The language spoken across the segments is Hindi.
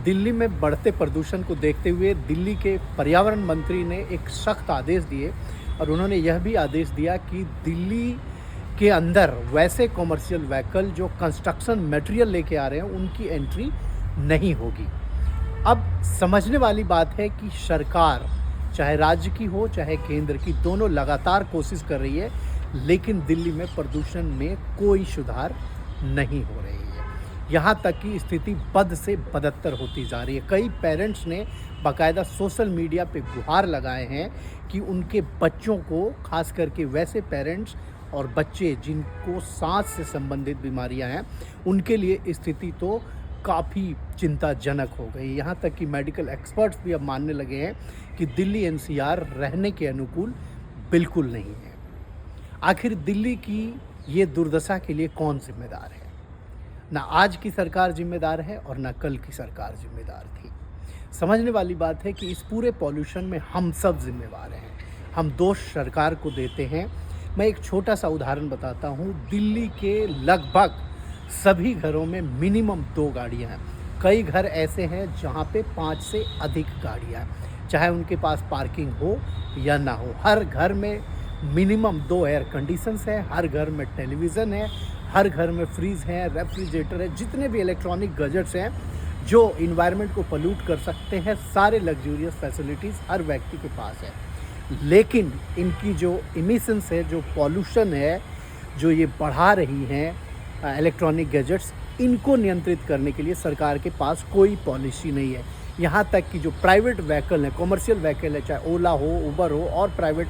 दिल्ली में बढ़ते प्रदूषण को देखते हुए दिल्ली के पर्यावरण मंत्री ने एक सख्त आदेश दिए और उन्होंने यह भी आदेश दिया कि दिल्ली के अंदर वैसे कॉमर्शियल व्हीकल जो कंस्ट्रक्शन मटेरियल लेके आ रहे हैं उनकी एंट्री नहीं होगी। अब समझने वाली बात है कि सरकार चाहे राज्य की हो चाहे केंद्र की, दोनों लगातार कोशिश कर रही है, लेकिन दिल्ली में प्रदूषण में कोई सुधार नहीं हो रही है। यहाँ तक कि स्थिति बद से बदतर होती जा रही है। कई पेरेंट्स ने बाकायदा सोशल मीडिया पे गुहार लगाए हैं कि उनके बच्चों को, खास करके वैसे पेरेंट्स और बच्चे जिनको सांस से संबंधित बीमारियां हैं, उनके लिए स्थिति तो काफ़ी चिंताजनक हो गई। यहाँ तक कि मेडिकल एक्सपर्ट्स भी अब मानने लगे हैं कि दिल्ली एनसीआर रहने के अनुकूल बिल्कुल नहीं है। आखिर दिल्ली की ये दुर्दशा के लिए कौन जिम्मेदार है? ना आज की सरकार जिम्मेदार है और ना कल की सरकार जिम्मेदार थी। समझने वाली बात है कि इस पूरे पॉल्यूशन में हम सब जिम्मेवार हैं। हम दोष सरकार को देते हैं। मैं एक छोटा सा उदाहरण बताता हूँ। दिल्ली के लगभग सभी घरों में मिनिमम 2 गाड़ियाँ हैं। कई घर ऐसे हैं जहाँ पे 5 से अधिक गाड़ियाँ हैं, चाहे उनके पास पार्किंग हो या ना हो। हर घर में मिनिमम 2 एयर कंडीशंस हैं, हर घर में टेलीविज़न है, हर घर में फ्रीज है, रेफ्रिजरेटर है। जितने भी इलेक्ट्रॉनिक गैजेट्स हैं जो इन्वायरमेंट को पोल्यूट कर सकते हैं, सारे लग्जूरियस फैसिलिटीज़ हर व्यक्ति के पास है। लेकिन इनकी जो इमिशंस है, जो पॉल्यूशन है, जो ये बढ़ा रही हैं इलेक्ट्रॉनिक गैजेट्स, इनको नियंत्रित करने के लिए सरकार के पास कोई पॉलिसी नहीं है। यहाँ तक कि जो प्राइवेट व्हीकल है, कॉमर्शियल व्हीकल है, चाहे ओला हो, उबर हो और प्राइवेट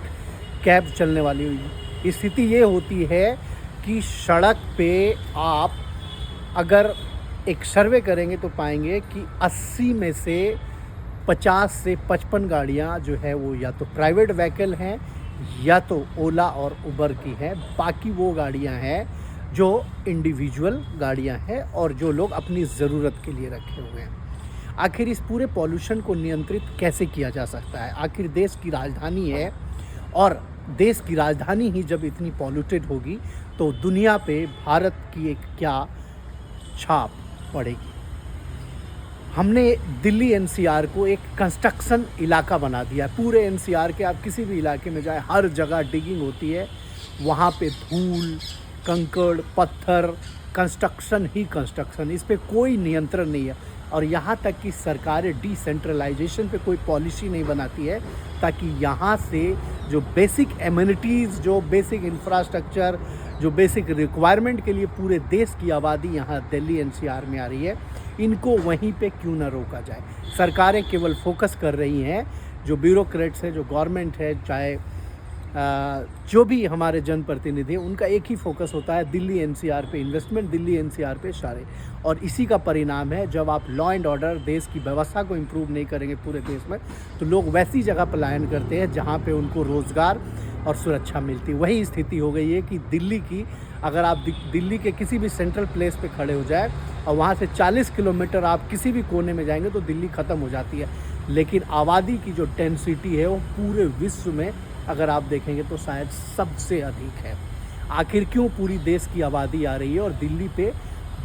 कैब चलने वाली हुई, स्थिति ये होती है कि सड़क पे आप अगर एक सर्वे करेंगे तो पाएंगे कि 80 में से 50 से 55 गाड़ियाँ जो है वो या तो प्राइवेट व्हीकल हैं या तो ओला और उबर की हैं। बाकी वो गाड़ियाँ हैं जो इंडिविजुअल गाड़ियाँ हैं और जो लोग अपनी ज़रूरत के लिए रखे हुए हैं। आखिर इस पूरे पॉल्यूशन को नियंत्रित कैसे किया जा सकता है? आखिर देश की राजधानी है और देश की राजधानी ही जब इतनी पॉल्यूटेड होगी तो दुनिया पे भारत की एक क्या छाप पड़ेगी। हमने दिल्ली एनसीआर को एक कंस्ट्रक्शन इलाका बना दिया है। पूरे एनसीआर के आप किसी भी इलाके में जाए, हर जगह डिगिंग होती है, वहाँ पे धूल, कंकड़, पत्थर, कंस्ट्रक्शन ही कंस्ट्रक्शन, इस पे कोई नियंत्रण नहीं है। और यहाँ तक कि सरकारें डिसेंट्रलाइजेशन पे कोई पॉलिसी नहीं बनाती है ताकि यहाँ से जो बेसिक एमिनिटीज़, जो बेसिक इंफ्रास्ट्रक्चर, जो बेसिक रिक्वायरमेंट के लिए पूरे देश की आबादी यहाँ दिल्ली एनसीआर में आ रही है, इनको वहीं पे क्यों ना रोका जाए। सरकारें केवल फोकस कर रही हैं, जो ब्यूरोक्रेट्स हैं, जो गवर्नमेंट है, चाहे जो भी हमारे जनप्रतिनिधि हैं, उनका एक ही फोकस होता है दिल्ली एनसीआर पे इन्वेस्टमेंट, दिल्ली एनसीआर पे इशारे। और इसी का परिणाम है, जब आप लॉ एंड ऑर्डर, देश की व्यवस्था को इम्प्रूव नहीं करेंगे पूरे देश में, तो लोग वैसी जगह पलायन करते हैं जहाँ पे उनको रोज़गार और सुरक्षा मिलती है। वही स्थिति हो गई है कि दिल्ली की, अगर आप दिल्ली के किसी भी सेंट्रल प्लेस पे खड़े हो जाए और वहाँ से 40 किलोमीटर आप किसी भी कोने में जाएंगे तो दिल्ली ख़त्म हो जाती है। लेकिन आबादी की जो डेंसिटी है वो पूरे विश्व में अगर आप देखेंगे तो शायद सबसे अधिक है। आखिर क्यों पूरी देश की आबादी आ रही है और दिल्ली पे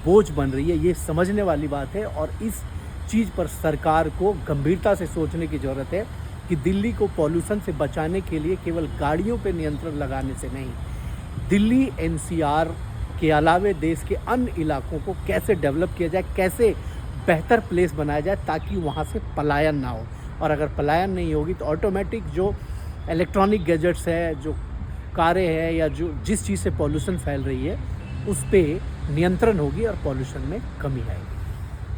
बोझ बन रही है, ये समझने वाली बात है। और इस चीज़ पर सरकार को गंभीरता से सोचने की ज़रूरत है कि दिल्ली को पॉल्यूशन से बचाने के लिए केवल गाड़ियों पे नियंत्रण लगाने से नहीं, दिल्ली एनसीआर के अलावे देश के अन्य इलाकों को कैसे डेवलप किया जाए, कैसे बेहतर प्लेस बनाया जाए ताकि वहाँ से पलायन ना हो। और अगर पलायन नहीं होगी तो ऑटोमेटिक जो इलेक्ट्रॉनिक गैजेट्स है, जो कारें हैं या जो जिस चीज़ से पॉल्यूशन फैल रही है, उस पर नियंत्रण होगी और पॉल्यूशन में कमी आएगी।